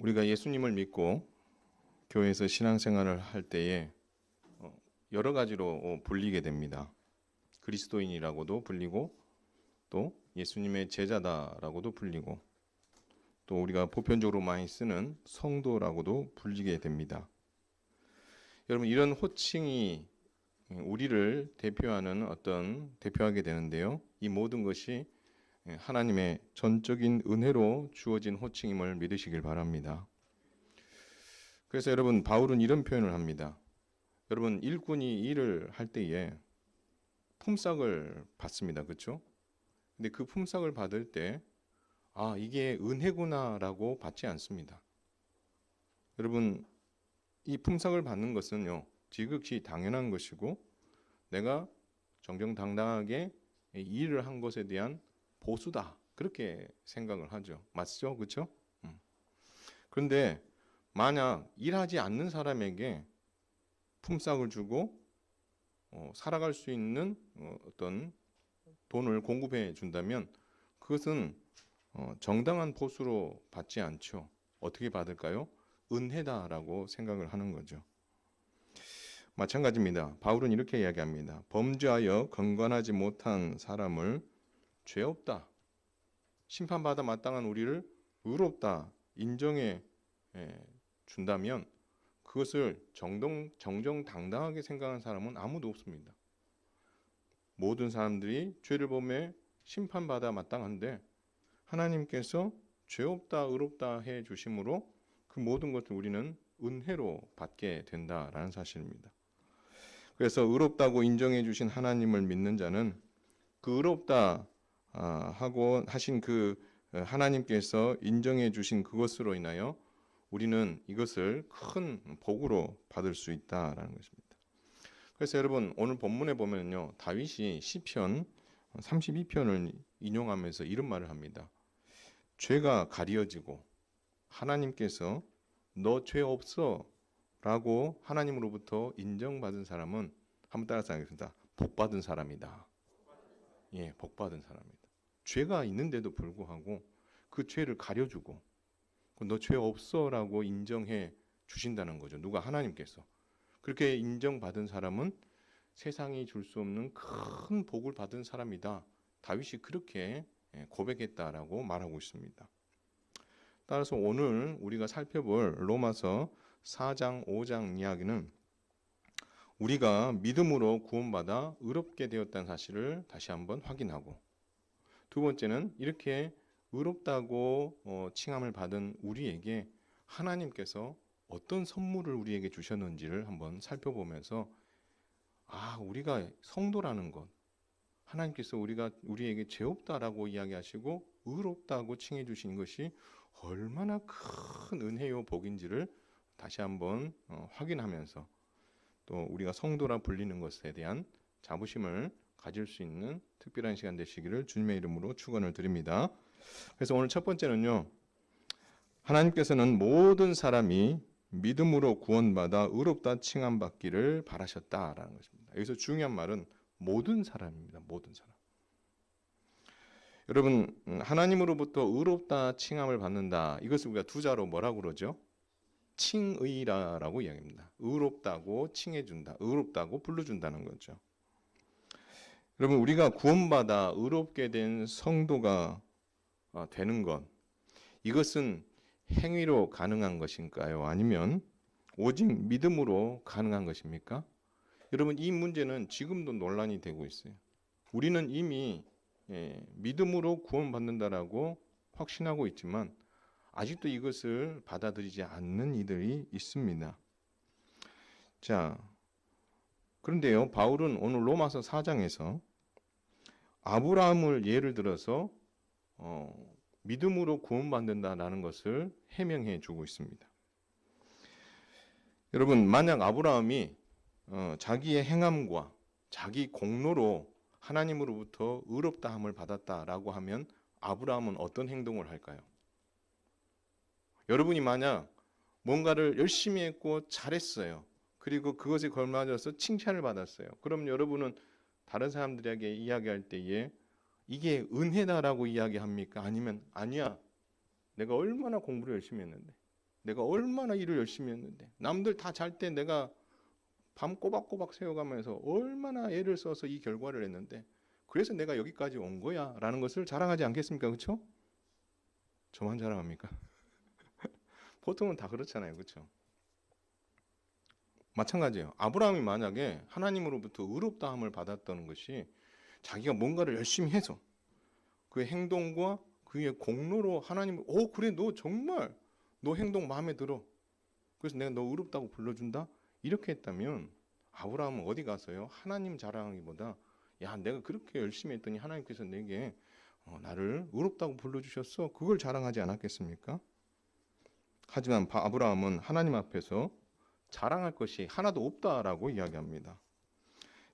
우리가 예수님을 믿고 교회에서 신앙생활을 할 때에 여러 가지로 불리게 됩니다. 그리스도인이라고도 불리고 또 예수님의 제자다라고도 불리고 또 우리가 보편적으로 많이 쓰는 성도라고도 불리게 됩니다. 여러분, 이런 호칭이 우리를 대표하게 되는데요. 이 모든 것이 하나님의 전적인 은혜로 주어진 호칭임을 믿으시길 바랍니다. 그래서 여러분, 바울은 이런 표현을 합니다. 여러분, 일꾼이 일을 할 때에 품삯을 받습니다. 그렇죠? 근데 그 품삯을 받을 때 이게 은혜구나라고 받지 않습니다. 여러분, 이 품삯을 받는 것은요, 지극히 당연한 것이고 내가 정정당당하게 일을 한 것에 대한 보수다, 그렇게 생각을 하죠. 맞죠? 그렇죠? 그런데 만약 일하지 않는 사람에게 품삯을 주고 살아갈 수 있는 어떤 돈을 공급해 준다면 그것은 정당한 보수로 받지 않죠. 어떻게 받을까요? 은혜다라고 생각을 하는 거죠. 마찬가지입니다. 바울은 이렇게 이야기합니다. 범죄하여 건관하지 못한 사람을 죄 없다, 심판받아 마땅한 우리를 의롭다 인정해 준다면 그것을 정정당당하게 생각하는 사람은 아무도 없습니다. 모든 사람들이 죄를 범해 심판받아 마땅한데 하나님께서 죄 없다 의롭다 해 주심으로 그 모든 것을 우리는 은혜로 받게 된다라는 사실입니다. 그래서 의롭다고 인정해 주신 하나님을 믿는 자는 그 의롭다 하고 하신 그 하나님께서 인정해 주신 그것으로 인하여 우리는 이것을 큰 복으로 받을 수 있다라는 것입니다. 그래서 여러분, 오늘 본문에 보면요, 다윗이 시편 32편을 인용하면서 이런 말을 합니다. 죄가 가려지고 하나님께서 너 죄 없어 라고 하나님으로부터 인정받은 사람은, 한번 따라서 하겠습니다. 복받은 사람이다. 예, 복받은 사람이다. 죄가 있는데도 불구하고 그 죄를 가려주고 너 죄 없어 라고 인정해 주신다는 거죠. 누가? 하나님께서. 그렇게 인정받은 사람은 세상이 줄 수 없는 큰 복을 받은 사람이다. 다윗이 그렇게 고백했다라고 말하고 있습니다. 따라서 오늘 우리가 살펴볼 로마서 4장, 5장 이야기는 우리가 믿음으로 구원받아 의롭게 되었다는 사실을 다시 한번 확인하고, 두 번째는 이렇게 의롭다고 칭함을 받은 우리에게 하나님께서 어떤 선물을 우리에게 주셨는지를 한번 살펴보면서 우리가 성도라는 것, 하나님께서 우리에게 죄 없다라고 이야기하시고 의롭다고 칭해 주신 것이 얼마나 큰 은혜요 복인지를 다시 한번 확인하면서 또 우리가 성도라 불리는 것에 대한 자부심을 가질 수 있는 특별한 시간 되시기를 주님의 이름으로 축원을 드립니다. 그래서 오늘 첫 번째는요, 하나님께서는 모든 사람이 믿음으로 구원받아 의롭다 칭함받기를 바라셨다라는 것입니다. 여기서 중요한 말은 모든 사람입니다. 모든 사람. 여러분, 하나님으로부터 의롭다 칭함을 받는다. 이것을 우리가 두 자로 뭐라고 그러죠? 칭의라고 이야기합니다. 의롭다고 칭해준다. 의롭다고 불러준다는 거죠. 여러분, 우리가 구원받아 의롭게 된 성도가 되는 것, 이것은 행위로 가능한 것인가요? 아니면 오직 믿음으로 가능한 것입니까? 여러분, 이 문제는 지금도 논란이 되고 있어요. 우리는 이미 믿음으로 구원받는다라고 확신하고 있지만 아직도 이것을 받아들이지 않는 이들이 있습니다. 자, 그런데요, 바울은 오늘 로마서 4장에서 아브라함을 예를 들어서 믿음으로 구원받는다라는 것을 해명해 주고 있습니다. 여러분, 만약 아브라함이 자기의 행함과 자기 공로로 하나님으로부터 의롭다함을 받았다라고 하면 아브라함은 어떤 행동을 할까요? 여러분이 만약 뭔가를 열심히 했고 잘했어요. 그리고 그것에 걸맞아서 칭찬을 받았어요. 그럼 여러분은 다른 사람들에게 이야기할 때에 이게 은혜다라고 이야기합니까? 아니면 아니야, 내가 얼마나 공부를 열심히 했는데 내가 얼마나 일을 열심히 했는데, 남들 다 잘 때 내가 밤 꼬박꼬박 새워가면서 얼마나 애를 써서 이 결과를 했는데, 그래서 내가 여기까지 온 거야 라는 것을 자랑하지 않겠습니까? 그렇죠? 저만 자랑합니까? 보통은 다 그렇잖아요. 그렇죠? 마찬가지예요. 아브라함이 만약에 하나님으로부터 의롭다함을 받았다는 것이 자기가 뭔가를 열심히 해서 그 행동과 그의 공로로 하나님, 그래, 너 정말 너 행동 마음에 들어. 그래서 내가 너 의롭다고 불러준다. 이렇게 했다면 아브라함은 어디 가서요? 하나님 자랑하기보다, 야, 내가 그렇게 열심히 했더니 하나님께서 내게 나를 의롭다고 불러주셨어. 그걸 자랑하지 않았겠습니까? 하지만 아브라함은 하나님 앞에서 자랑할 것이 하나도 없다라고 이야기합니다.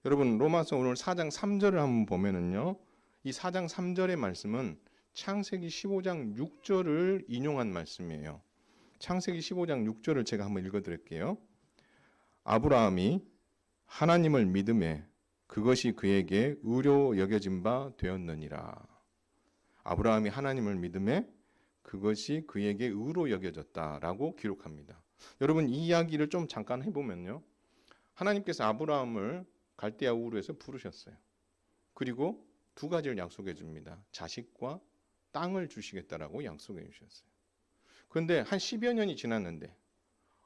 여러분, 로마서 오늘 4장 3절을 한번 보면은요, 이 4장 3절의 말씀은 창세기 15장 6절을 인용한 말씀이에요. 창세기 15장 6절을 제가 한번 읽어드릴게요. 아브라함이 하나님을 믿음에 그것이 그에게 의로 여겨진 바 되었느니라. 아브라함이 하나님을 믿음에 그것이 그에게 의로 여겨졌다라고 기록합니다. 여러분, 이 이야기를 좀 잠깐 해보면요, 하나님께서 아브라함을 갈대아 우르에서 부르셨어요. 그리고 두 가지를 약속해 줍니다. 자식과 땅을 주시겠다라고 약속해 주셨어요. 그런데 한 10여 년이 지났는데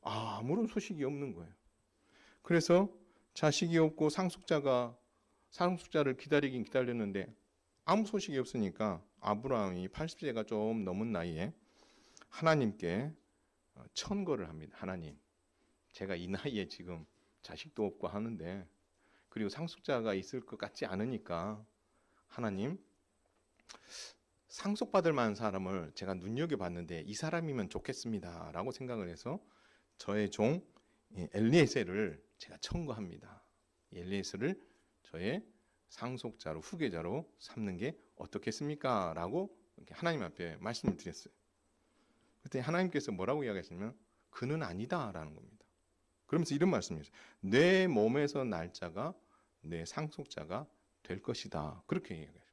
아무런 소식이 없는 거예요. 그래서 자식이 없고 상속자를 기다리긴 기다렸는데 아무 소식이 없으니까 아브라함이 80세가 좀 넘은 나이에 하나님께 천거를 합니다. 하나님, 제가 이 나이에 지금 자식도 없고 하는데, 그리고 상속자가 있을 것 같지 않으니까 하나님, 상속받을 만한 사람을 제가 눈여겨봤는데 이 사람이면 좋겠습니다 라고 생각을 해서 저의 종 엘리에셀을 제가 청구합니다. 엘리에셀을 저의 상속자로, 후계자로 삼는 게 어떻겠습니까? 라고 하나님 앞에 말씀을 드렸어요. 그때 하나님께서 뭐라고 이야기하시냐면 그는 아니다 라는 겁니다. 그러면서 이런 말씀이었어요. 내 몸에서 날 자가 내 상속자가 될 것이다. 그렇게 이야기하십니다.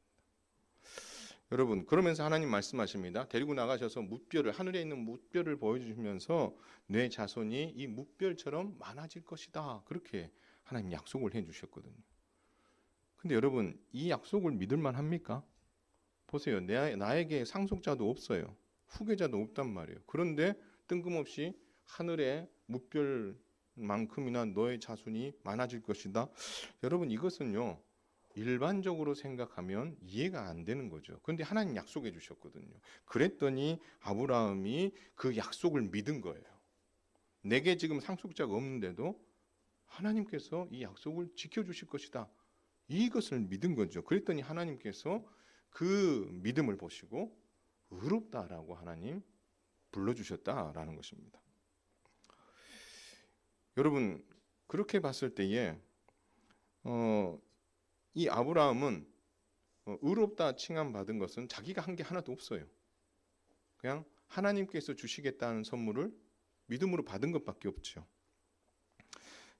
여러분, 그러면서 하나님 말씀하십니다. 데리고 나가셔서 뭇별을, 하늘에 있는 뭇별을 보여주시면서 내 자손이 이 뭇별처럼 많아질 것이다. 그렇게 하나님 약속을 해주셨거든요. 근데 여러분, 이 약속을 믿을만 합니까? 보세요. 나에게 상속자도 없어요. 후계자도 없단 말이에요. 그런데 뜬금없이 하늘에 뭇별만큼이나 너의 자손이 많아질 것이다. 여러분, 이것은요, 일반적으로 생각하면 이해가 안 되는 거죠. 그런데 하나님 약속해 주셨거든요. 그랬더니 아브라함이 그 약속을 믿은 거예요. 내게 지금 상속자가 없는데도 하나님께서 이 약속을 지켜주실 것이다. 이것을 믿은 거죠. 그랬더니 하나님께서 그 믿음을 보시고 의롭다라고 하나님 불러주셨다라는 것입니다. 여러분, 그렇게 봤을 때에 이 아브라함은 의롭다 칭함받은 것은 자기가 한 게 하나도 없어요. 그냥 하나님께서 주시겠다는 선물을 믿음으로 받은 것밖에 없죠.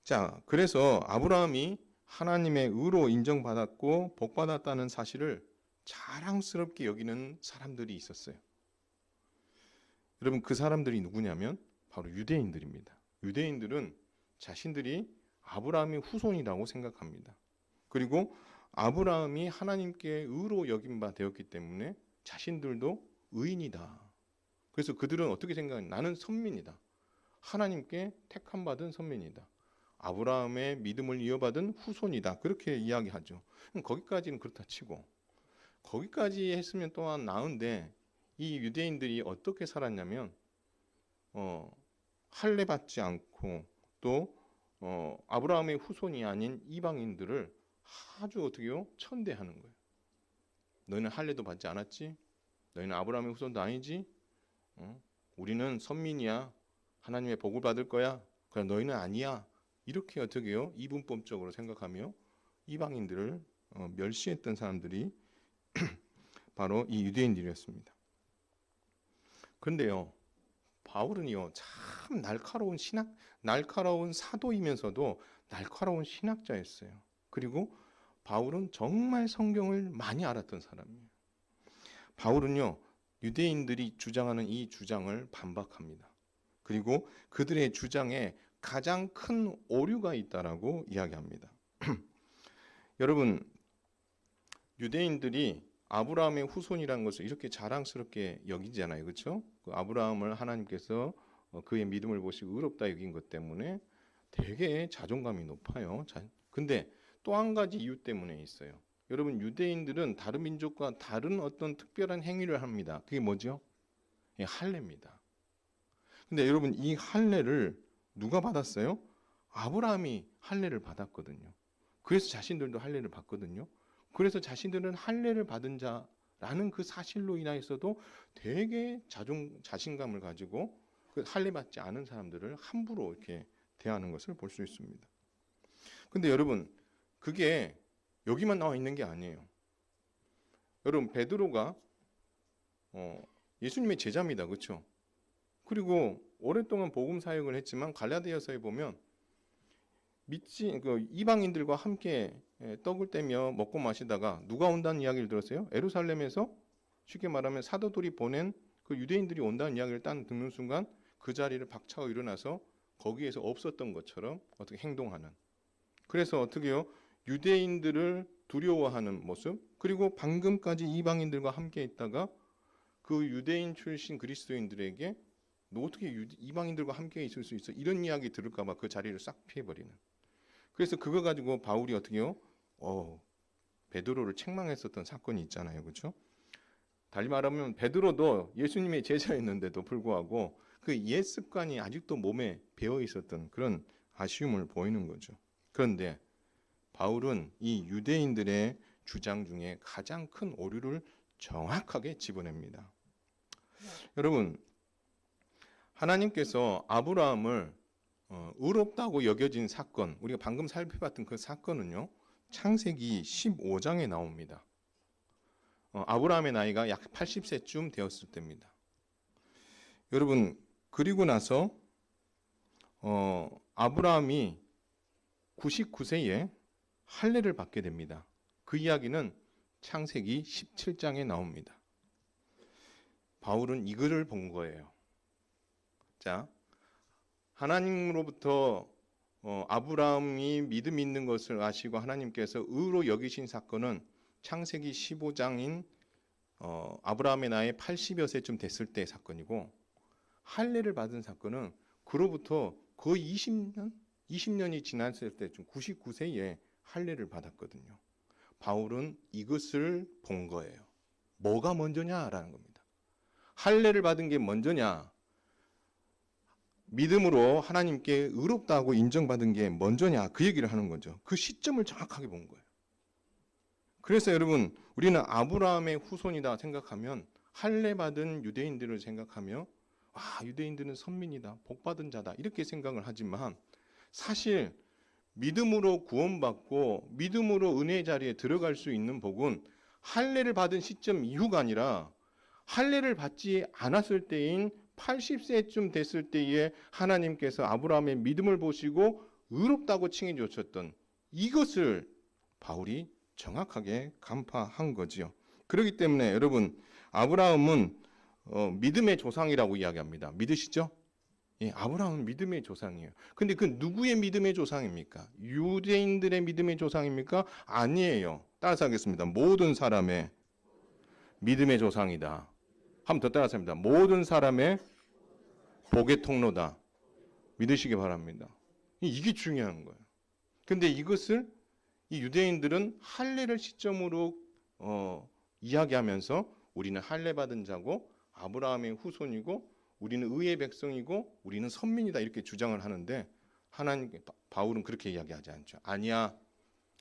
자, 그래서 아브라함이 하나님의 의로 인정받았고 복받았다는 사실을 자랑스럽게 여기는 사람들이 있었어요. 여러분, 그 사람들이 누구냐면 바로 유대인들입니다. 유대인들은 자신들이 아브라함의 후손이라고 생각합니다. 그리고 아브라함이 하나님께 의로 여긴 바 되었기 때문에 자신들도 의인이다. 그래서 그들은 어떻게 생각하냐? 나는 선민이다. 하나님께 택함 받은 선민이다. 아브라함의 믿음을 이어받은 후손이다. 그렇게 이야기하죠. 거기까지는 그렇다 치고, 거기까지 했으면 또한 나은데 이 유대인들이 어떻게 살았냐면 할례 받지 않고 또 아브라함의 후손이 아닌 이방인들을 아주 어떻게요? 천대하는 거예요. 너희는 할례도 받지 않았지? 너희는 아브라함의 후손도 아니지? 우리는 선민이야. 하나님의 복을 받을 거야. 그럼 너희는 아니야. 이렇게 어떻게요? 이분법적으로 생각하며 이방인들을 멸시했던 사람들이 바로 이 유대인들이었습니다. 그런데요, 바울은요, 참 날카로운 사도이면서도 날카로운 신학자였어요. 그리고 바울은 정말 성경을 많이 알았던 사람이에요. 바울은요, 유대인들이 주장하는 이 주장을 반박합니다. 그리고 그들의 주장에 가장 큰 오류가 있다라고 이야기합니다. 여러분, 유대인들이 아브라함의 후손이라는 것을 이렇게 자랑스럽게 여기잖아요. 그렇죠? 그 아브라함을 하나님께서 그의 믿음을 보시고 의롭다 여긴 것 때문에 되게 자존감이 높아요. 근데 또 한 가지 이유 때문에 있어요. 여러분, 유대인들은 다른 민족과 다른 어떤 특별한 행위를 합니다. 그게 뭐죠? 할례입니다. 근데 여러분, 이 할례를 누가 받았어요? 아브라함이 할례를 받았거든요. 그래서 자신들도 할례를 받거든요. 그래서 자신들은 할례를 받은 자라는 그 사실로 인하여서도 되게 자신감을 가지고 그 할례 받지 않은 사람들을 함부로 이렇게 대하는 것을 볼 수 있습니다. 근데 여러분, 그게 여기만 나와 있는 게 아니에요. 여러분, 베드로가 예수님의 제자입니다. 그렇죠? 그리고 오랫동안 복음 사역을 했지만 갈라디아서에 보면 이방인들과 함께 떡을 떼며 먹고 마시다가 누가 온다는 이야기를 들었어요? 예루살렘에서 쉽게 말하면 사도들이 보낸 그 유대인들이 온다는 이야기를 딱 듣는 순간 그 자리를 박차고 일어나서 거기에서 없었던 것처럼 어떻게 행동하는. 그래서 어떻게 해요? 유대인들을 두려워하는 모습, 그리고 방금까지 이방인들과 함께 있다가 그 유대인 출신 그리스도인들에게 너 어떻게 이방인들과 함께 있을 수 있어? 이런 이야기 들을까 봐 그 자리를 싹 피해버리는. 그래서 그거 가지고 바울이 어떻게 해요? 베드로를 책망했었던 사건이 있잖아요. 그렇죠? 달리 말하면 베드로도 예수님의 제자였는데도 불구하고 그 옛 습관이 아직도 몸에 배어 있었던 그런 아쉬움을 보이는 거죠. 그런데 바울은 이 유대인들의 주장 중에 가장 큰 오류를 정확하게 집어냅니다. 여러분, 하나님께서 아브라함을 의롭다고 여겨진 사건, 우리가 방금 살펴봤던 그 사건은요, 창세기 15장에 나옵니다. 아브라함의 나이가 약 80세쯤 되었을 때입니다. 여러분, 그리고 나서 아브라함이 99세에 할례를 받게 됩니다. 그 이야기는 창세기 17장에 나옵니다. 바울은 이거를 본 거예요. 자, 하나님으로부터 아브라함이 믿음 있는 것을 아시고 하나님께서 의로 여기신 사건은 창세기 15장인 아브라함의 나이 80여 세쯤 됐을 때 사건이고, 할례를 받은 사건은 그로부터 거의 20년이 지났을 때쯤 99세에 할례를 받았거든요. 바울은 이것을 본 거예요. 뭐가 먼저냐라는 겁니다. 할례를 받은 게 먼저냐, 믿음으로 하나님께 의롭다고 인정받은 게 먼저냐, 그 얘기를 하는 거죠. 그 시점을 정확하게 본 거예요. 그래서 여러분, 우리는 아브라함의 후손이다 생각하면, 할례 받은 유대인들을 생각하며 유대인들은 선민이다, 복받은 자다, 이렇게 생각을 하지만 사실 믿음으로 구원받고 믿음으로 은혜의 자리에 들어갈 수 있는 복은 할례를 받은 시점 이후가 아니라 할례를 받지 않았을 때인 80세쯤 됐을 때에 하나님께서 아브라함의 믿음을 보시고 의롭다고 칭해 주셨던 이것을 바울이 정확하게 간파한 거지요. 그렇기 때문에 여러분, 아브라함은 믿음의 조상이라고 이야기합니다. 믿으시죠? 예, 아브라함은 믿음의 조상이에요. 근데 그 누구의 믿음의 조상입니까? 유대인들의 믿음의 조상입니까? 아니에요. 따라서 하겠습니다. 모든 사람의 믿음의 조상이다. 한 번 더 따라서 합니다. 모든 사람의 복의 통로다. 믿으시기 바랍니다. 이게 중요한 거예요. 근데 이것을 이 유대인들은 할례를 시점으로 이야기하면서 우리는 할례 받은 자고 아브라함의 후손이고 우리는 의의 백성이고 우리는 선민이다, 이렇게 주장을 하는데 바울은 그렇게 이야기하지 않죠. 아니야.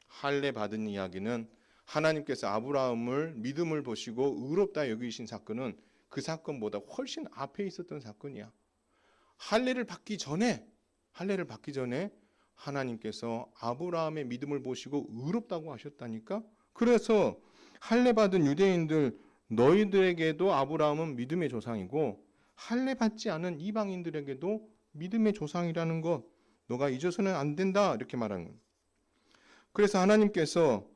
할례 받은 이야기는 하나님께서 아브라함을 믿음을 보시고 의롭다 여기신 사건은 그 사건보다 훨씬 앞에 있었던 사건이야. 할례를 받기 전에 하나님께서 아브라함의 믿음을 보시고 의롭다고 하셨다니까. 그래서 할례 받은 유대인들, 너희들에게도 아브라함은 믿음의 조상이고 할례 받지 않은 이방인들에게도 믿음의 조상이라는 것 너가 잊어서는 안 된다, 이렇게 말하는 거예요. 그래서 하나님께서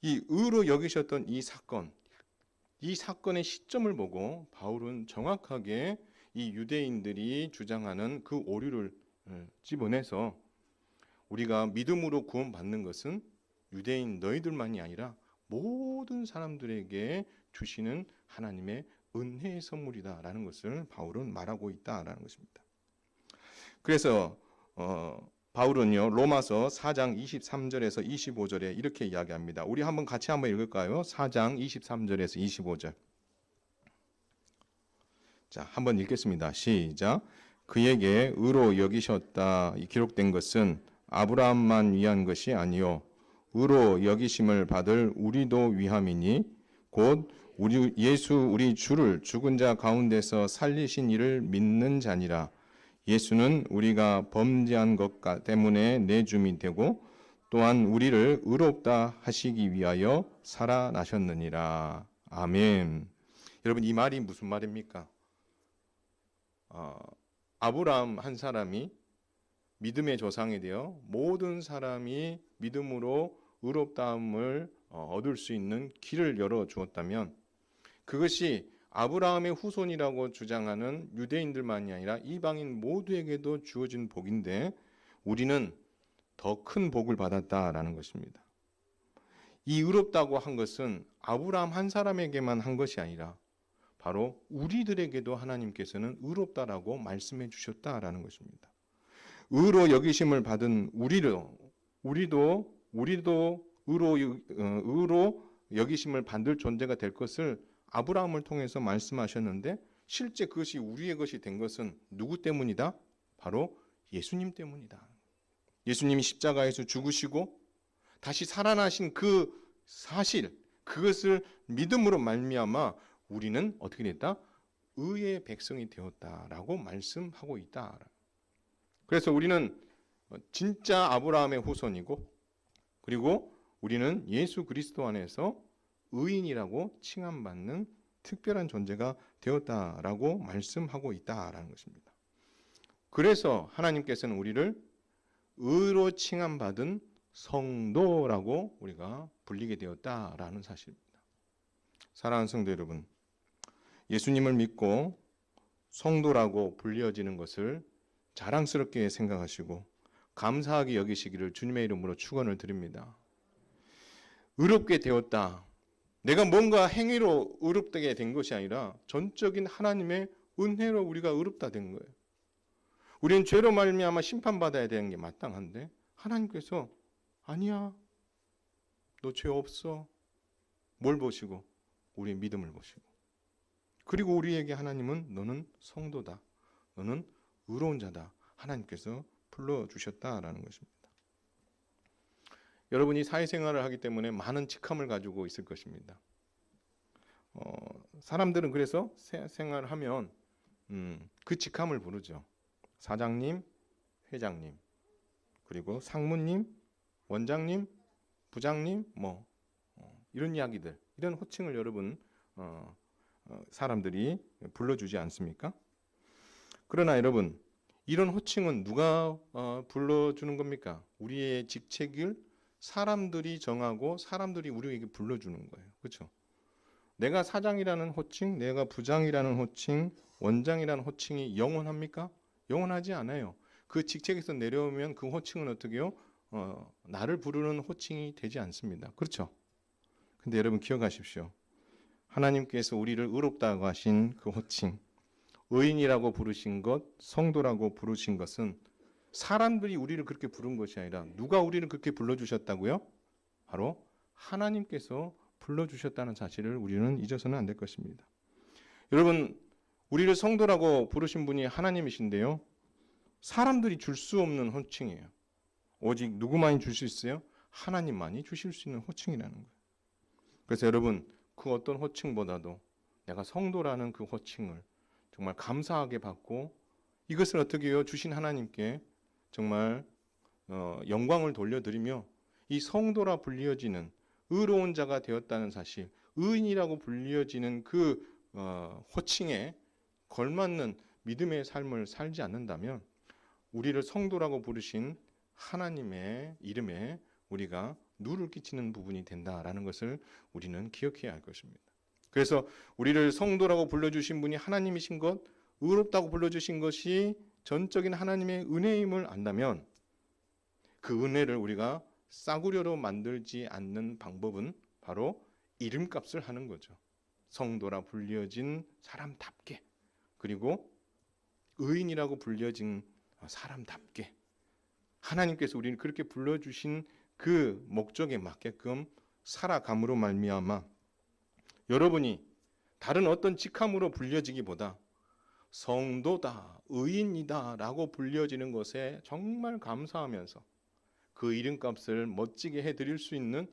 이 의로 여기셨던 이 사건의 시점을 보고 바울은 정확하게 이 유대인들이 주장하는 그 오류를 집어내서 우리가 믿음으로 구원받는 것은 유대인 너희들만이 아니라 모든 사람들에게 주시는 하나님의 은혜의 선물이다라는 것을 바울은 말하고 있다라는 것입니다. 그래서 바울은요 로마서 4장 23절에서 25절에 이렇게 이야기합니다. 우리 같이 한번 읽을까요? 4장 23절에서 25절. 자, 한번 읽겠습니다. 시작. 그에게 의로 여기셨다 기록된 것은 아브라함만 위한 것이 아니요 의로 여기심을 받을 우리도 위함이니 곧 예수 우리 주를 죽은 자 가운데서 살리신 이를 믿는 자니라. 예수는 우리가 범죄한 것 때문에 내줌이 되고 또한 우리를 의롭다 하시기 위하여 살아나셨느니라. 아멘. 여러분 이 말이 무슨 말입니까? 아브라함 한 사람이 믿음의 조상이 되어 모든 사람이 믿음으로 의롭다함을 얻을 수 있는 길을 열어주었다면 그것이 아브라함의 후손이라고 주장하는 유대인들만이 아니라 이방인 모두에게도 주어진 복인데 우리는 더 큰 복을 받았다라는 것입니다. 이 의롭다고 한 것은 아브라함 한 사람에게만 한 것이 아니라 바로 우리들에게도 하나님께서는 의롭다라고 말씀해 주셨다라는 것입니다. 의로 여기심을 받은 우리도 의로 여기심을 받을 존재가 될 것을 아브라함을 통해서 말씀하셨는데 실제 그것이 우리의 것이 된 것은 누구 때문이다? 바로 예수님 때문이다. 예수님이 십자가에서 죽으시고 다시 살아나신 그 사실, 그것을 믿음으로 말미암아 우리는 어떻게 됐다? 의의 백성이 되었다라고 말씀하고 있다. 그래서 우리는 진짜 아브라함의 후손이고 그리고 우리는 예수 그리스도 안에서 의인이라고 칭함받는 특별한 존재가 되었다라고 말씀하고 있다라는 것입니다. 그래서 하나님께서는 우리를 의로 칭함받은 성도라고 우리가 불리게 되었다라는 사실입니다. 사랑하는 성도 여러분, 예수님을 믿고 성도라고 불려지는 것을 자랑스럽게 생각하시고 감사하게 여기시기를 주님의 이름으로 축원을 드립니다. 의롭게 되었다. 내가 뭔가 행위로 의롭게 된 것이 아니라 전적인 하나님의 은혜로 우리가 의롭다 된 거예요. 우리는 죄로 말미암아 심판받아야 되는 게 마땅한데 하나님께서 아니야. 너 죄 없어. 뭘 보시고? 우리의 믿음을 보시고. 그리고 우리에게 하나님은 너는 성도다. 너는 의로운 자다. 하나님께서 불러주셨다라는 것입니다. 여러분이 사회생활을 하기 때문에 많은 직함을 가지고 있을 것입니다. 사람들은 그래서 생활을 하면 그 직함을 부르죠. 사장님, 회장님, 그리고 상무님, 원장님, 부장님, 이런 이야기들, 이런 호칭을 여러분 사람들이 불러주지 않습니까? 그러나 여러분, 이런 호칭은 누가 불러주는 겁니까? 우리의 직책을 사람들이 정하고 사람들이 우리에게 불러주는 거예요. 그렇죠? 내가 사장이라는 호칭, 내가 부장이라는 호칭, 원장이라는 호칭이 영원합니까? 영원하지 않아요. 그 직책에서 내려오면 그 호칭은 어떻게 해요? 나를 부르는 호칭이 되지 않습니다. 그렇죠? 근데 여러분 기억하십시오. 하나님께서 우리를 의롭다고 하신 그 호칭, 의인이라고 부르신 것, 성도라고 부르신 것은 사람들이 우리를 그렇게 부른 것이 아니라 누가 우리를 그렇게 불러주셨다고요? 바로 하나님께서 불러주셨다는 사실을 우리는 잊어서는 안 될 것입니다. 여러분, 우리를 성도라고 부르신 분이 하나님이신데요. 사람들이 줄 수 없는 호칭이에요. 오직 누구만이 줄 수 있어요? 하나님만이 주실 수 있는 호칭이라는 거예요. 그래서 여러분, 그 어떤 호칭보다도 내가 성도라는 그 호칭을 정말 감사하게 받고 이것을 어떻게 해요? 주신 하나님께 정말 영광을 돌려드리며 이 성도라 불리어지는 의로운 자가 되었다는 사실, 의인이라고 불리어지는 그 호칭에 걸맞는 믿음의 삶을 살지 않는다면 우리를 성도라고 부르신 하나님의 이름에 우리가 누를 끼치는 부분이 된다라는 것을 우리는 기억해야 할 것입니다. 그래서 우리를 성도라고 불러주신 분이 하나님이신 것, 의롭다고 불러주신 것이 전적인 하나님의 은혜임을 안다면 그 은혜를 우리가 싸구려로 만들지 않는 방법은 바로 이름값을 하는 거죠. 성도라 불려진 사람답게, 그리고 의인이라고 불려진 사람답게 하나님께서 우리를 그렇게 불러주신 그 목적에 맞게끔 살아감으로 말미암아 여러분이 다른 어떤 직함으로 불려지기보다 성도다, 의인이다 라고 불려지는 것에 정말 감사하면서 그 이름값을 멋지게 해드릴 수 있는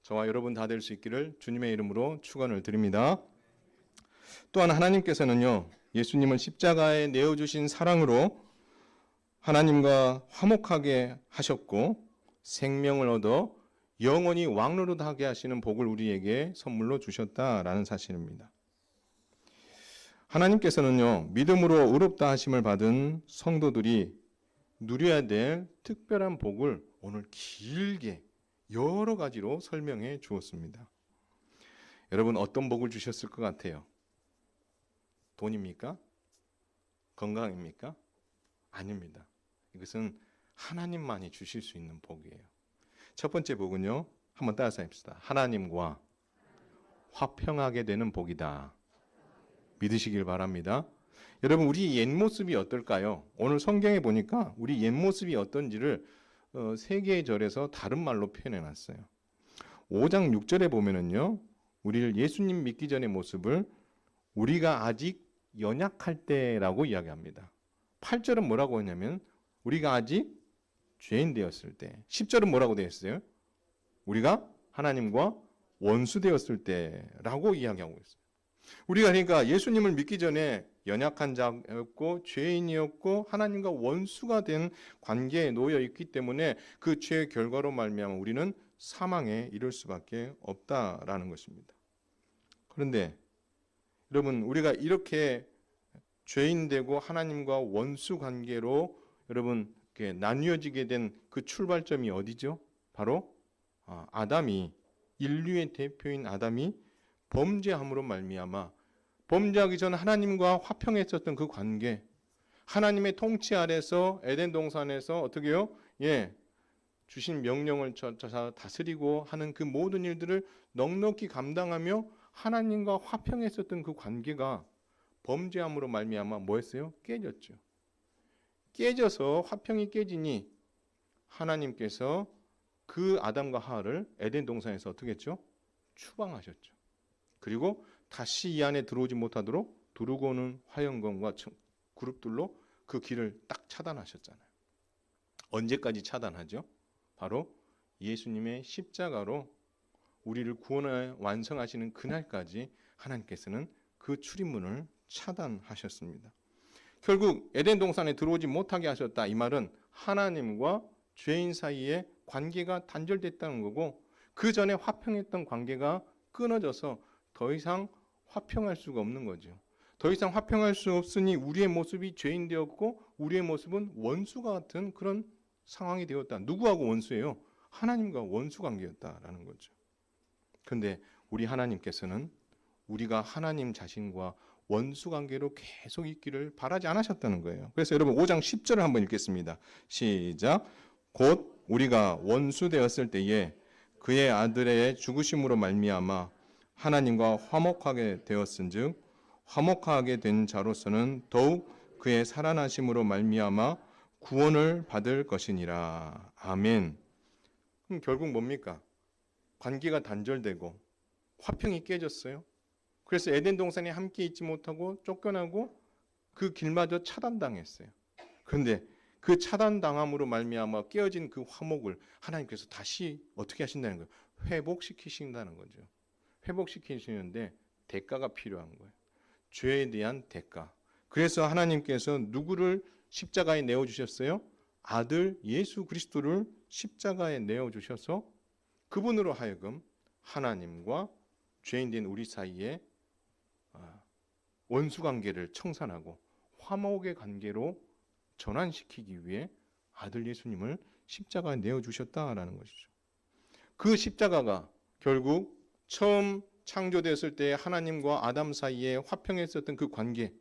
저와 여러분 다 될 수 있기를 주님의 이름으로 축원을 드립니다. 또한 하나님께서는요, 예수님을 십자가에 내어주신 사랑으로 하나님과 화목하게 하셨고 생명을 얻어 영원히 왕노릇하게 하시는 복을 우리에게 선물로 주셨다라는 사실입니다. 하나님께서는요, 믿음으로 의롭다 하심을 받은 성도들이 누려야 될 특별한 복을 오늘 길게 여러 가지로 설명해 주었습니다. 여러분 어떤 복을 주셨을 것 같아요? 돈입니까? 건강입니까? 아닙니다. 이것은 하나님만이 주실 수 있는 복이에요. 첫 번째 복은요, 한번 따라서 합시다. 하나님과 화평하게 되는 복이다. 믿으시길 바랍니다. 여러분 우리 옛 모습이 어떨까요? 오늘 성경에 보니까 우리 옛 모습이 어떤지를 세 개의 절에서 다른 말로 표현해 놨어요. 5장 6절에 보면은요, 우리를 예수님 믿기 전의 모습을 우리가 아직 연약할 때라고 이야기합니다. 8절은 뭐라고 했냐면 우리가 아직 죄인 되었을 때. 10절은 뭐라고 되어 있어요? 우리가 하나님과 원수 되었을 때라고 이야기하고 있어요. 우리가 그러니까 예수님을 믿기 전에 연약한 자였고 죄인이었고 하나님과 원수가 된 관계에 놓여 있기 때문에 그 죄의 결과로 말미암아 우리는 사망에 이를 수밖에 없다라는 것입니다. 그런데 여러분 우리가 이렇게 죄인 되고 하나님과 원수 관계로 여러분 나뉘어지게 된 그 출발점이 어디죠? 바로 아담이, 인류의 대표인 아담이 범죄함으로 말미암아 범죄하기 전 하나님과 화평했었던 그 관계, 하나님의 통치 아래서 에덴 동산에서 어떻게 해요? 주신 명령을 다스리고 하는 그 모든 일들을 넉넉히 감당하며 하나님과 화평했었던 그 관계가 범죄함으로 말미암아 뭐했어요? 깨졌죠. 깨져서 화평이 깨지니 하나님께서 그 아담과 하와를 에덴 동산에서 어떻게 했죠? 추방하셨죠. 그리고 다시 이 안에 들어오지 못하도록 두르고 오는 화형검과 그룹들로 그 길을 딱 차단하셨잖아요. 언제까지 차단하죠? 바로 예수님의 십자가로 우리를 구원해 완성하시는 그날까지 하나님께서는 그 출입문을 차단하셨습니다. 결국 에덴 동산에 들어오지 못하게 하셨다. 이 말은 하나님과 죄인 사이에 관계가 단절됐다는 거고 그 전에 화평했던 관계가 끊어져서 더 이상 화평할 수가 없는 거죠. 더 이상 화평할 수 없으니 우리의 모습이 죄인 되었고 우리의 모습은 원수가 같은 그런 상황이 되었다. 누구하고 원수예요? 하나님과 원수 관계였다라는 거죠. 그런데 우리 하나님께서는 우리가 하나님 자신과 원수 관계로 계속 있기를 바라지 않으셨다는 거예요. 그래서 여러분 5장 10절을 한번 읽겠습니다. 시작. 곧 우리가 원수 되었을 때에 그의 아들의 죽으심으로 말미암아 하나님과 화목하게 되었은즉 화목하게 된 자로서는 더욱 그의 살아나심으로 말미암아 구원을 받을 것이니라. 아멘. 그럼 결국 뭡니까? 관계가 단절되고 화평이 깨졌어요. 그래서 에덴 동산에 함께 있지 못하고 쫓겨나고 그 길마저 차단당했어요. 그런데 그 차단당함으로 말미암아 깨어진 그 화목을 하나님께서 다시 어떻게 하신다는 거예요? 회복시키신다는 거죠. 회복시키시는데 대가가 필요한 거예요. 죄에 대한 대가. 그래서 하나님께서 누구를 십자가에 내어주셨어요? 아들 예수 그리스도를 십자가에 내어주셔서 그분으로 하여금 하나님과 죄인된 우리 사이에 원수관계를 청산하고 화목의 관계로 전환시키기 위해 아들 예수님을 십자가에 내어주셨다라는 것이죠. 그 십자가가 결국 처음 창조되었을 때 하나님과 아담 사이에 화평했었던 그 관계,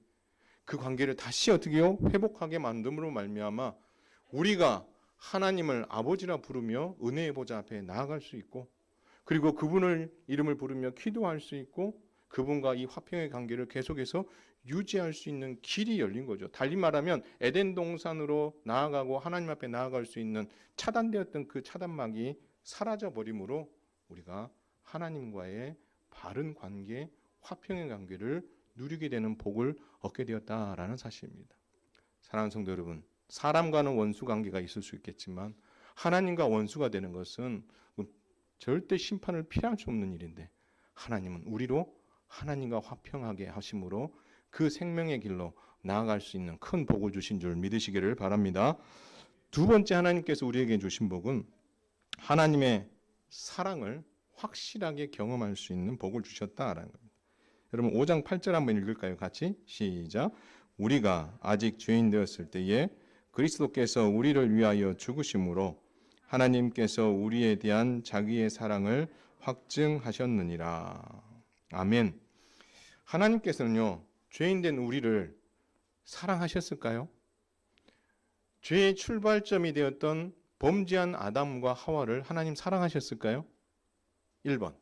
그 관계를 다시 어떻게요? 회복하게 만듦으로 말미암아 우리가 하나님을 아버지라 부르며 은혜의 보좌 앞에 나아갈 수 있고, 그리고 그분을 이름을 부르며 기도할 수 있고, 그분과 이 화평의 관계를 계속해서 유지할 수 있는 길이 열린 거죠. 달리 말하면 에덴 동산으로 나아가고 하나님 앞에 나아갈 수 있는 차단되었던 그 차단막이 사라져 버림으로 우리가 하나님과의 바른 관계, 화평의 관계를 누리게 되는 복을 얻게 되었다라는 사실입니다. 사랑하는 성도 여러분, 사람과는 원수 관계가 있을 수 있겠지만 하나님과 원수가 되는 것은 절대 심판을 피할 수 없는 일인데, 하나님은 우리로 하나님과 화평하게 하심으로 그 생명의 길로 나아갈 수 있는 큰 복을 주신 줄 믿으시기를 바랍니다. 두 번째, 하나님께서 우리에게 주신 복은 하나님의 사랑을 확실하게 경험할 수 있는 복을 주셨다라는 겁니다. 여러분 5장 8절 한번 읽을까요? 같이 시작. 우리가 아직 죄인 되었을 때에 그리스도께서 우리를 위하여 죽으심으로 하나님께서 우리에 대한 자기의 사랑을 확증하셨느니라. 아멘. 하나님께서는요, 죄인된 우리를 사랑하셨을까요? 죄의 출발점이 되었던 범죄한 아담과 하와를 하나님 사랑하셨을까요? 1번.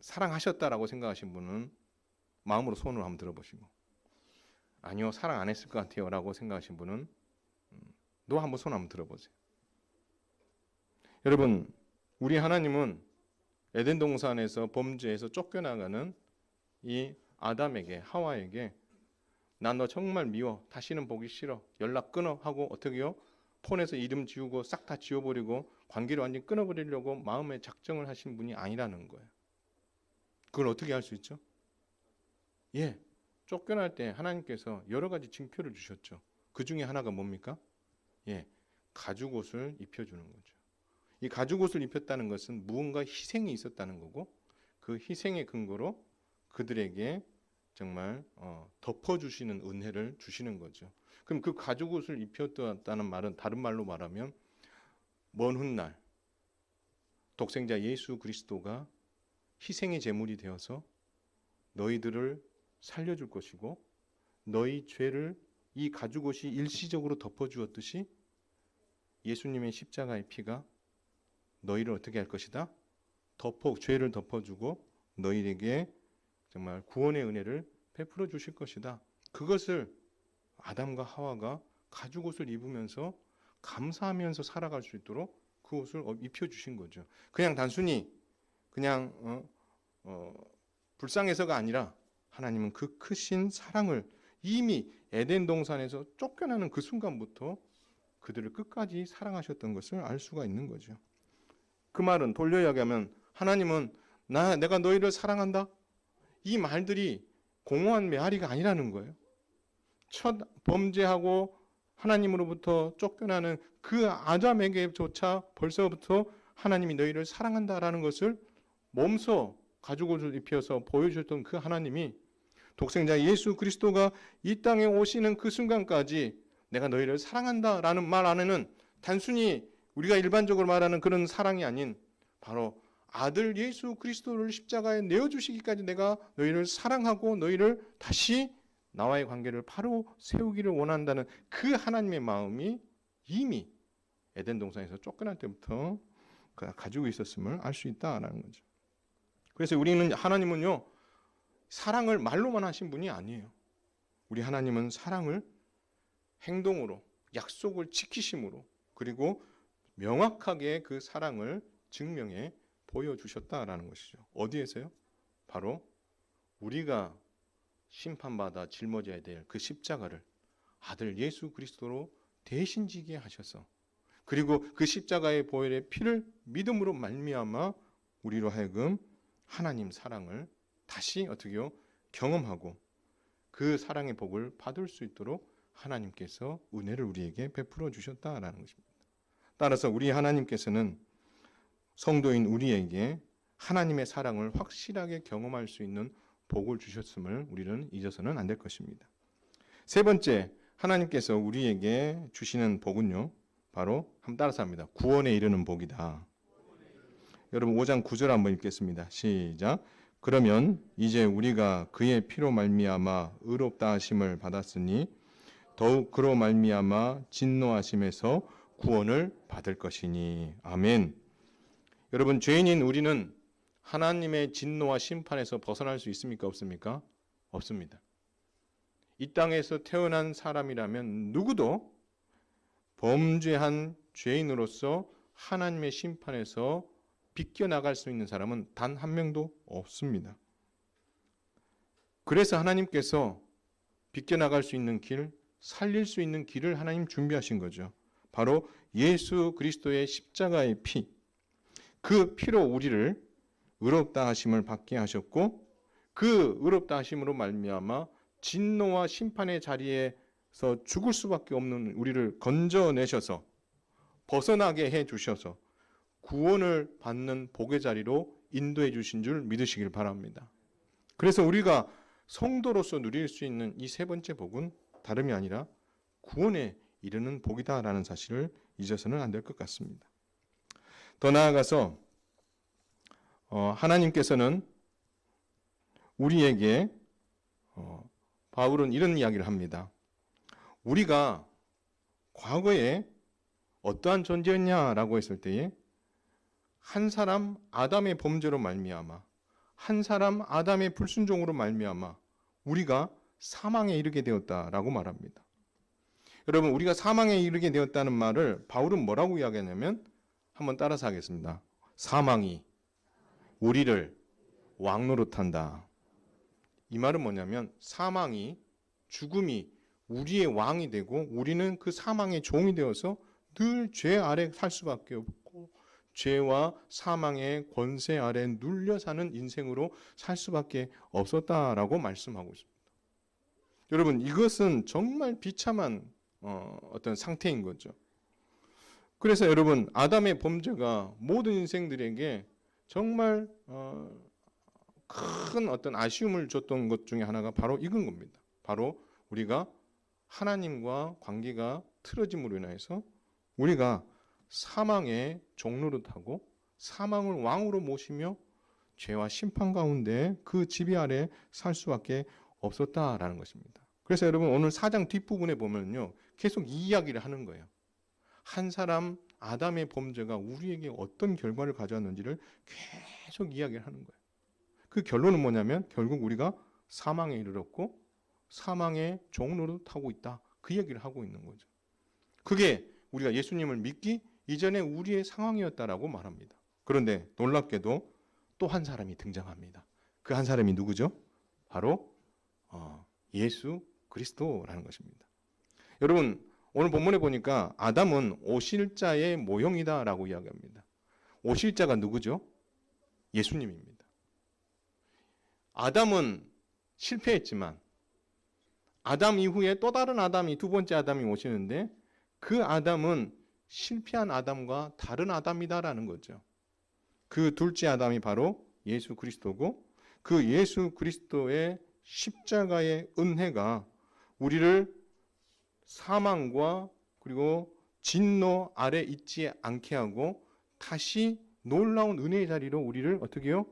사랑하셨다라고 생각하신 분은 마음으로 손을 한번 들어보시고, 아니요, 사랑 안 했을 것 같아요 라고 생각하신 분은 너 한번 손 한번 들어보세요. 여러분, 우리 하나님은 에덴 동산에서 범죄에서 쫓겨나가는 이 아담에게, 하와에게 난 너 정말 미워, 다시는 보기 싫어, 연락 끊어 하고 어떻게요? 폰에서 이름 지우고 싹 다 지워버리고 관계를 완전히 끊어버리려고 마음에 작정을 하신 분이 아니라는 거예요. 그걸 어떻게 할 수 있죠? 쫓겨날 때 하나님께서 여러 가지 징표를 주셨죠. 그 중에 하나가 뭡니까? 가죽옷을 입혀주는 거죠. 이 가죽옷을 입혔다는 것은 무언가 희생이 있었다는 거고, 그 희생의 근거로 그들에게 정말 덮어주시는 은혜를 주시는 거죠. 그럼 그 가죽옷을 입혔다는 말은 다른 말로 말하면 먼 훗날 독생자 예수 그리스도가 희생의 제물이 되어서 너희들을 살려줄 것이고, 너희 죄를 이 가죽옷이 일시적으로 덮어주었듯이 예수님의 십자가의 피가 너희를 어떻게 할 것이다? 죄를 덮어주고 너희에게 정말 구원의 은혜를 베풀어 주실 것이다. 그것을 아담과 하와가 가죽옷을 입으면서 감사하면서 살아갈 수 있도록 그 옷을 입혀주신 거죠. 그냥 단순히 그냥 불쌍해서가 아니라 하나님은 그 크신 사랑을 이미 에덴 동산에서 쫓겨나는 그 순간부터 그들을 끝까지 사랑하셨던 것을 알 수가 있는 거죠. 그 말은 돌려 이야기하면 하나님은 내가 너희를 사랑한다, 이 말들이 공허한 메아리가 아니라는 거예요. 첫 범죄하고 하나님으로부터 쫓겨나는 그 아담에게조차 벌써부터 하나님이 너희를 사랑한다라는 것을 몸소 가죽옷을 입혀서 보여주셨던 그 하나님이 독생자 예수 그리스도가 이 땅에 오시는 그 순간까지 내가 너희를 사랑한다라는 말 안에는 단순히 우리가 일반적으로 말하는 그런 사랑이 아닌 바로 아들 예수 그리스도를 십자가에 내어주시기까지 내가 너희를 사랑하고 너희를 다시 나와의 관계를 바로 세우기를 원한다는 그 하나님의 마음이 이미 에덴 동산에서 쫓겨날 때부터 가지고 있었음을 알 수 있다라는 거죠. 그래서 우리는 하나님은요, 사랑을 말로만 하신 분이 아니에요. 우리 하나님은 사랑을 행동으로, 약속을 지키심으로, 그리고 명확하게 그 사랑을 증명해 보여주셨다라는 것이죠. 어디에서요? 바로 우리가 심판받아 짊어져야 될 그 십자가를 아들 예수 그리스도로 대신 지게 하셔서, 그리고 그 십자가의 보혈의 피를 믿음으로 말미암아 우리로 하여금 하나님 사랑을 다시 어떻게요? 경험하고 그 사랑의 복을 받을 수 있도록 하나님께서 은혜를 우리에게 베풀어 주셨다라는 것입니다. 따라서 우리 하나님께서는 성도인 우리에게 하나님의 사랑을 확실하게 경험할 수 있는 복을 주셨음을 우리는 잊어서는 안 될 것입니다. 세 번째, 하나님께서 우리에게 주시는 복은요, 바로 한번 따라서 합니다. 구원에 이르는 복이다. 여러분 5장 9절 한번 읽겠습니다. 시작. 그러면 이제 우리가 그의 피로 말미암아 의롭다 하심을 받았으니 더욱 그로 말미암아 진노하심에서 구원을 받을 것이니. 아멘. 여러분, 죄인인 우리는 하나님의 진노와 심판에서 벗어날 수 있습니까? 없습니까? 없습니다. 이 땅에서 태어난 사람이라면 누구도 범죄한 죄인으로서 하나님의 심판에서 비껴나갈 수 있는 사람은 단 한 명도 없습니다. 그래서 하나님께서 비껴나갈 수 있는 길, 살릴 수 있는 길을 하나님 준비하신 거죠. 바로 예수 그리스도의 십자가의 피, 그 피로 우리를 의롭다 하심을 받게 하셨고, 그 의롭다 하심으로 말미암아 진노와 심판의 자리에서 죽을 수밖에 없는 우리를 건져내셔서 벗어나게 해주셔서 구원을 받는 복의 자리로 인도해 주신 줄 믿으시길 바랍니다. 그래서 우리가 성도로서 누릴 수 있는 이 세 번째 복은 다름이 아니라 구원에 이르는 복이다라는 사실을 잊어서는 안 될 것 같습니다. 더 나아가서 하나님께서는 우리에게 바울은 이런 이야기를 합니다. 우리가 과거에 어떠한 존재였냐라고 했을 때에 한 사람 아담의 범죄로 말미암아, 한 사람 아담의 불순종으로 말미암아 우리가 사망에 이르게 되었다라고 말합니다. 여러분, 우리가 사망에 이르게 되었다는 말을 바울은 뭐라고 이야기하냐면, 한번 따라서 하겠습니다. 사망이 우리를 왕노릇한다. 이 말은 뭐냐면 사망이, 죽음이 우리의 왕이 되고 우리는 그 사망의 종이 되어서 늘 죄 아래 살 수밖에 없고 죄와 사망의 권세 아래 눌려 사는 인생으로 살 수밖에 없었다라고 말씀하고 있습니다. 여러분, 이것은 정말 비참한 어떤 상태인 거죠. 그래서 여러분, 아담의 범죄가 모든 인생들에게 정말 큰 어떤 아쉬움을 줬던 것 중에 하나가 바로 이건 겁니다. 바로 우리가 하나님과 관계가 틀어짐으로 인해서 우리가 사망의 종노릇하고 사망을 왕으로 모시며 죄와 심판 가운데 그 지배 아래 살 수밖에 없었다라는 것입니다. 그래서 여러분, 오늘 4장 뒷부분에 보면요, 계속 이 이야기를 하는 거예요. 한 사람 아담의 범죄가 우리에게 어떤 결과를 가져왔는지를 계속 이야기를 하는 거예요. 그 결론은 뭐냐면 결국 우리가 사망에 이르렀고 사망의 종노릇하고 있다, 그 얘기를 하고 있는 거죠. 그게 우리가 예수님을 믿기 이전에 우리의 상황이었다라고 말합니다. 그런데 놀랍게도 또 한 사람이 등장합니다. 그 한 사람이 누구죠? 바로 예수 그리스도라는 것입니다. 여러분, 오늘 본문에 보니까 아담은 오실자의 모형이다라고 이야기합니다. 오실자가 누구죠? 예수님입니다. 아담은 실패했지만 아담 이후에 또 다른 아담이, 두 번째 아담이 오시는데 그 아담은 실패한 아담과 다른 아담이다라는 거죠. 그 둘째 아담이 바로 예수 그리스도고, 그 예수 그리스도의 십자가의 은혜가 우리를 사망과 그리고 진노 아래 있지 않게 하고 다시 놀라운 은혜의 자리로 우리를 어떻게 해요?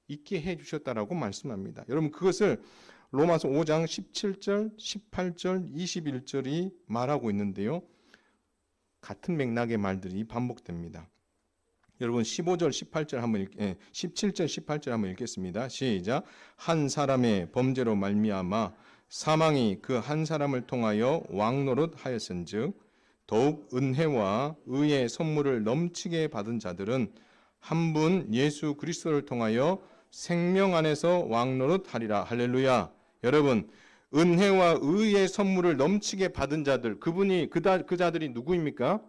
있게 해주셨다라고 말씀합니다. 여러분, 그것을 로마서 5장 17절, 18절, 21절이 말하고 있는데요. 같은 맥락의 말들이 반복됩니다. 여러분, 15절, 18절 한번 17절, 18절 한번 읽겠습니다. 시작. 한 사람의 범죄로 말미암아 사망이 그 한 사람을 통하여 왕노릇 하였은즉 더욱 은혜와 의의 선물을 넘치게 받은 자들은 한 분 예수 그리스도를 통하여 생명 안에서 왕노릇 하리라. 할렐루야. 여러분, 은혜와 의의 선물을 넘치게 받은 자들, 그 자들이 누구입니까?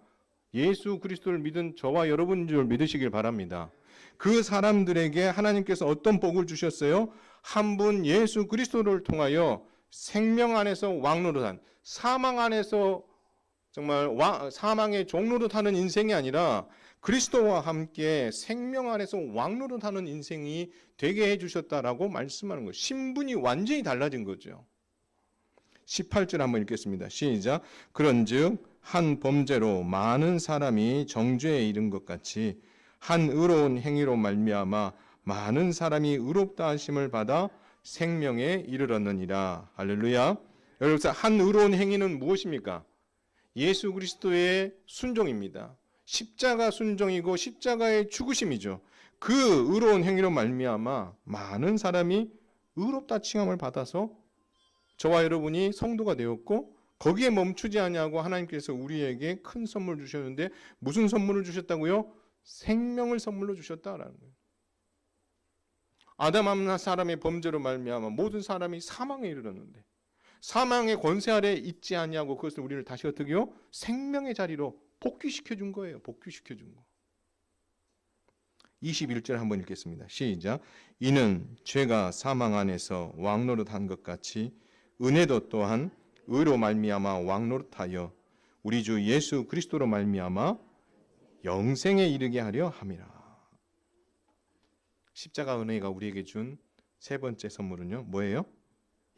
예수 그리스도를 믿은 저와 여러분인 줄 믿으시길 바랍니다. 그 사람들에게 하나님께서 어떤 복을 주셨어요? 한 분 예수 그리스도를 통하여 생명 안에서 왕노릇한, 사망 안에서 정말 사망의 종노릇하는 인생이 아니라 그리스도와 함께 생명 안에서 왕노릇하는 인생이 되게 해주셨다라고 말씀하는 거예요. 신분이 완전히 달라진 거죠. 18절 한번 읽겠습니다. 시작. 그런즉 한 범죄로 많은 사람이 정죄에 이른 것 같이 한 의로운 행위로 말미암아 많은 사람이 의롭다 하심을 받아 생명에 이르렀느니라. 할렐루야. 여러분, 한 의로운 행위는 무엇입니까? 예수 그리스도의 순종입니다. 십자가 순종이고 십자가의 죽으심이죠. 그 의로운 행위로 말미암아 많은 사람이 의롭다 칭함을 받아서 저와 여러분이 성도가 되었고, 거기에 멈추지 아니하고 하나님께서 우리에게 큰 선물을 주셨는데, 무슨 선물을 주셨다고요? 생명을 선물로 주셨다라는 거예요. 아담 한 사람의 범죄로 말미암아 모든 사람이 사망에 이르렀는데, 사망의 권세 아래 있지 아니하고 그것을 우리를 다시 어떻게요? 생명의 자리로 복귀시켜 준 거예요. 복귀시켜 준 거. 21절 한번 읽겠습니다. 시작. 이는 죄가 사망 안에서 왕노릇한 것 같이 은혜도 또한 의로 말미암아 왕노릇하여 우리 주 예수 그리스도로 말미암아 영생에 이르게 하려 함이라. 십자가 은혜가 우리에게 준 세 번째 선물은요, 뭐예요?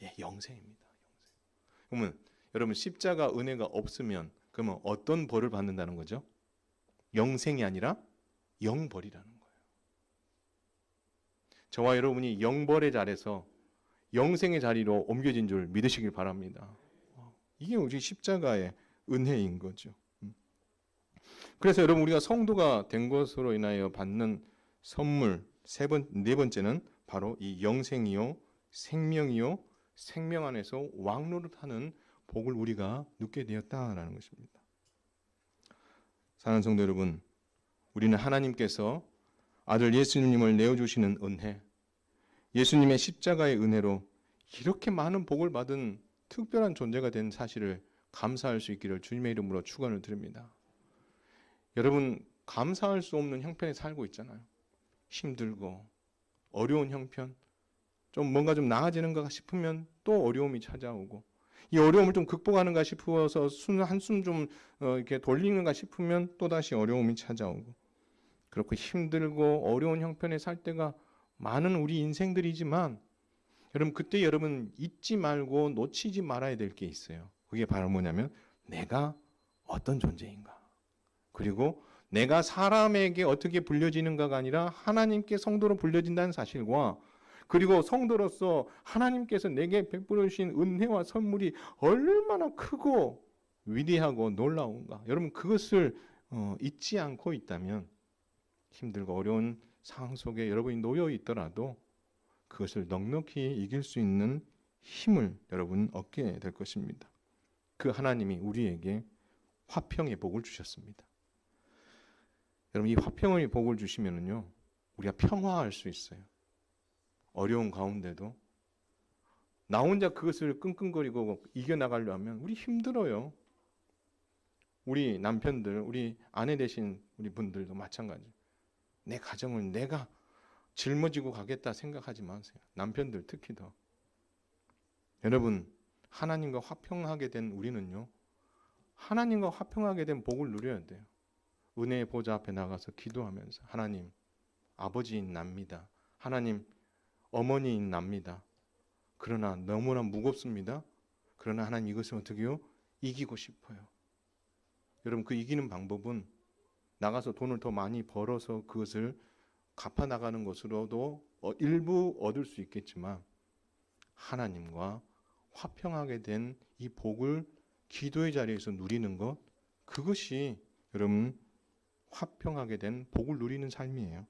예, 영생입니다. 그러면 여러분, 십자가 은혜가 없으면 그러면 어떤 벌을 받는다는 거죠? 영생이 아니라 영벌이라는 거예요. 저와 여러분이 영벌의 자리에서 영생의 자리로 옮겨진 줄 믿으시길 바랍니다. 이게 우리 십자가의 은혜인 거죠. 그래서 여러분, 우리가 성도가 된 것으로 인하여 받는 선물 네 번째는 바로 이 영생이요, 생명이요, 생명 안에서 왕노릇하는 복을 우리가 누게 되었다라는 것입니다. 사랑하는 성도 여러분, 우리는 하나님께서 아들 예수님을 내어주시는 은혜, 예수님의 십자가의 은혜로 이렇게 많은 복을 받은 특별한 존재가 된 사실을 감사할 수 있기를 주님의 이름으로 축원을 드립니다. 여러분, 감사할 수 없는 형편에 살고 있잖아요. 힘들고 어려운 형편, 좀 뭔가 좀 나아지는가 싶으면 또 어려움이 찾아오고, 이 어려움을 좀 극복하는가 싶어서 한숨 좀 이렇게 돌리는가 싶으면 또 다시 어려움이 찾아오고, 그렇고 힘들고 어려운 형편에 살 때가 많은 우리 인생들이지만, 여러분, 그때 여러분 잊지 말고 놓치지 말아야 될 게 있어요. 그게 바로 뭐냐면 내가 어떤 존재인가, 그리고 내가 사람에게 어떻게 불려지는가가 아니라 하나님께 성도로 불려진다는 사실과, 그리고 성도로서 하나님께서 내게 베풀어 주신 은혜와 선물이 얼마나 크고 위대하고 놀라운가, 여러분 그것을 잊지 않고 있다면 힘들고 어려운 상황 속에 여러분이 놓여 있더라도 그것을 넉넉히 이길 수 있는 힘을 여러분 얻게 될 것입니다. 그 하나님이 우리에게 화평의 복을 주셨습니다. 여러분, 이 화평의 복을 주시면은요, 우리가 평화할 수 있어요. 어려운 가운데도 나 혼자 그것을 끙끙거리고 이겨나가려 하면 우리 힘들어요. 우리 남편들, 우리 아내 되신 우리 분들도 마찬가지. 내 가정을 내가 짊어지고 가겠다 생각하지 마세요. 남편들 특히 더. 여러분, 하나님과 화평하게 된 우리는요, 하나님과 화평하게 된 복을 누려야 돼요. 은혜의 보좌 앞에 나가서 기도하면서, 하나님, 아버지인 납니다. 하나님, 어머니인 납니다. 그러나 너무나 무겁습니다. 그러나 하나님, 이것을 어떻게 해요? 이기고 싶어요. 여러분, 그 이기는 방법은 나가서 돈을 더 많이 벌어서 그것을 갚아 나가는 것으로도 일부 얻을 수 있겠지만, 하나님과 화평하게 된 이 복을 기도의 자리에서 누리는 것, 그것이 여러분 화평하게 된 복을 누리는 삶이에요.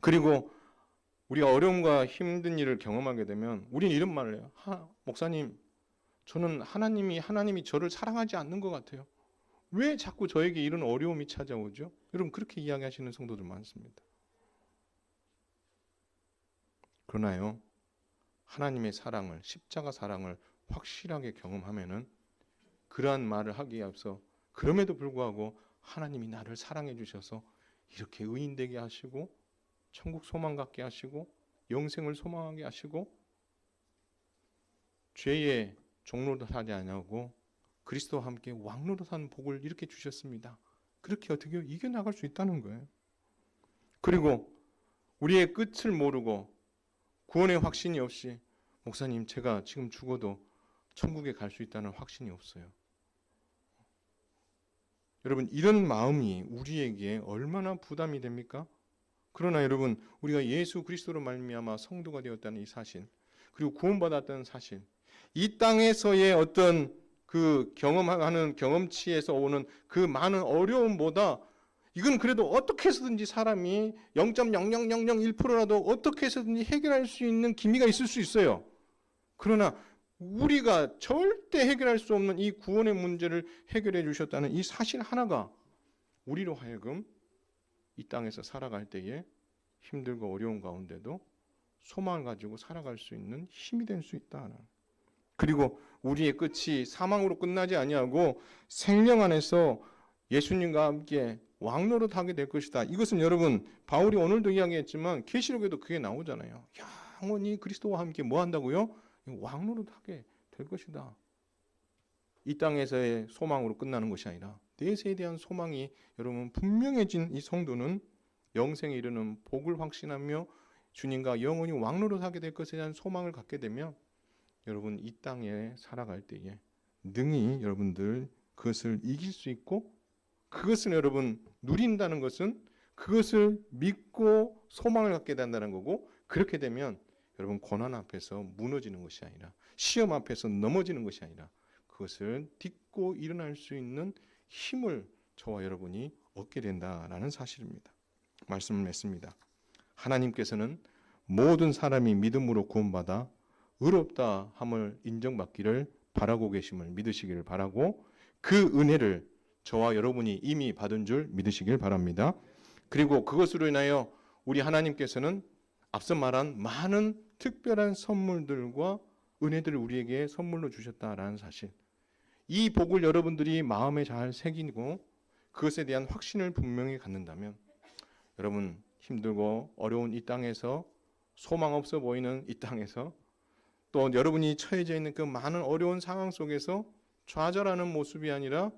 그리고 우리가 어려움과 힘든 일을 경험하게 되면 우리는 이런 말을 해요. 목사님, 저는 하나님이 저를 사랑하지 않는 것 같아요. 왜 자꾸 저에게 이런 어려움이 찾아오죠? 여러분, 그렇게 이야기하시는 성도들 많습니다. 그러나요, 하나님의 사랑을, 십자가 사랑을 확실하게 경험하면은 그러한 말을 하기에 앞서, 그럼에도 불구하고 하나님이 나를 사랑해 주셔서 이렇게 의인되게 하시고, 천국 소망 갖게 하시고, 영생을 소망하게 하시고, 죄의 종노릇하지 아니하고 그리스도와 함께 왕노릇하는 복을 이렇게 주셨습니다. 그렇게 어떻게 이겨나갈 수 있다는 거예요. 그리고 우리의 끝을 모르고 구원의 확신이 없이, 목사님, 제가 지금 죽어도 천국에 갈 수 있다는 확신이 없어요. 여러분, 이런 마음이 우리에게 얼마나 부담이 됩니까? 그러나 여러분, 우리가 예수 그리스도로 말미암아 성도가 되었다는 이 사실, 그리고 구원받았다는 사실, 이 땅에서의 어떤 그 경험하는 경험치에서 오는 그 많은 어려움보다 이건 그래도 어떻게 해서든지 사람이 0.00001%라도 어떻게 해서든지 해결할 수 있는 기미가 있을 수 있어요. 그러나 우리가 절대 해결할 수 없는 이 구원의 문제를 해결해 주셨다는 이 사실 하나가 우리로 하여금 이 땅에서 살아갈 때에 힘들고 어려운 가운데도 소망을 가지고 살아갈 수 있는 힘이 될 수 있다. 그리고 우리의 끝이 사망으로 끝나지 아니하고 생명 안에서 예수님과 함께 왕노릇하게 될 것이다. 이것은 여러분 바울이 오늘도 이야기했지만 계시록에도 그게 나오잖아요. 영원히 그리스도와 함께 뭐 한다고요? 왕노릇하게 될 것이다. 이 땅에서의 소망으로 끝나는 것이 아니라 내세에 대한 소망이 여러분 분명해진 이 성도는 영생에 이르는 복을 확신하며 주님과 영원히 왕노릇하게 될 것에 대한 소망을 갖게 되면 여러분 이 땅에 살아갈 때에 능히 여러분들 그것을 이길 수 있고, 그것을 여러분 누린다는 것은 그것을 믿고 소망을 갖게 된다는 거고, 그렇게 되면 여러분 고난 앞에서 무너지는 것이 아니라, 시험 앞에서 넘어지는 것이 아니라 그것을 딛고 일어날 수 있는 힘을 저와 여러분이 얻게 된다라는 사실입니다. 말씀을 했습니다. 하나님께서는 모든 사람이 믿음으로 구원받아 의롭다 함을 인정받기를 바라고 계심을 믿으시기를 바라고, 그 은혜를 저와 여러분이 이미 받은 줄 믿으시길 바랍니다. 그리고 그것으로 인하여 우리 하나님께서는 앞서 말한 많은 특별한 선물들과 은혜들을 우리에게 선물로 주셨다라는 사실, 이 복을 여러분들이 마음에 잘 새기고 그것에 대한 확신을 분명히 갖는다면 여러분 힘들고 어려운 이 땅에서, 소망 없어 보이는 이 땅에서, 또 여러분이 처해져 있는 그 많은 어려운 상황 속에서 좌절하는 모습이 아니라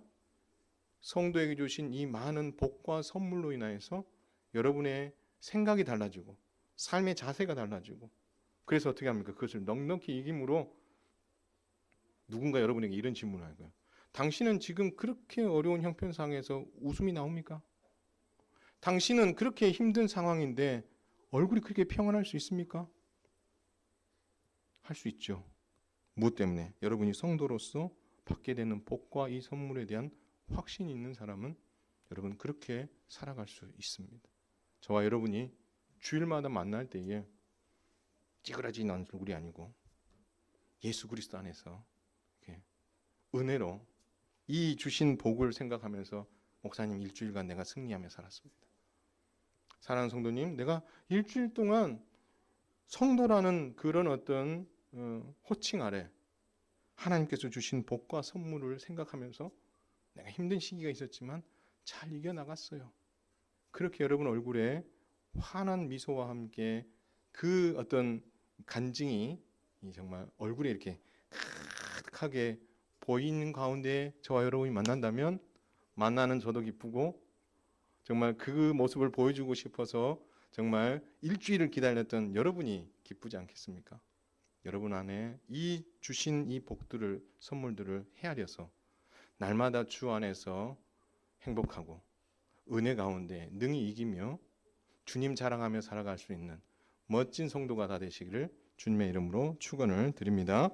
성도에게 주신 이 많은 복과 선물로 인하여서 여러분의 생각이 달라지고 삶의 자세가 달라지고, 그래서 어떻게 합니까? 그것을 넉넉히 이김으로 누군가 여러분에게 이런 질문을 할 거예요. 당신은 지금 그렇게 어려운 형편상에서 웃음이 나옵니까? 당신은 그렇게 힘든 상황인데 얼굴이 그렇게 평안할 수 있습니까? 할 수 있죠. 무엇 때문에? 여러분이 성도로서 받게 되는 복과 이 선물에 대한 확신이 있는 사람은 여러분 그렇게 살아갈 수 있습니다. 저와 여러분이 주일마다 만날 때에 찌그러진 얼굴이 아니고 예수 그리스도 안에서 은혜로 이 주신 복을 생각하면서, 목사님 일주일간 내가 승리하며 살았습니다. 사랑하는 성도님, 내가 일주일 동안 성도라는 그런 어떤 호칭 아래 하나님께서 주신 복과 선물을 생각하면서 내가 힘든 시기가 있었지만 잘 이겨나갔어요. 그렇게 여러분 얼굴에 환한 미소와 함께 그 어떤 간증이 정말 얼굴에 이렇게 가득하게 보이는 가운데 저와 여러분이 만난다면 만나는 저도 기쁘고, 정말 그 모습을 보여주고 싶어서 정말 일주일을 기다렸던 여러분이 기쁘지 않겠습니까? 여러분 안에 이 주신 이 복들을, 선물들을 헤아려서 날마다 주 안에서 행복하고 은혜 가운데 능히 이기며 주님 자랑하며 살아갈 수 있는 멋진 성도가 다 되시기를 주님의 이름으로 축원을 드립니다.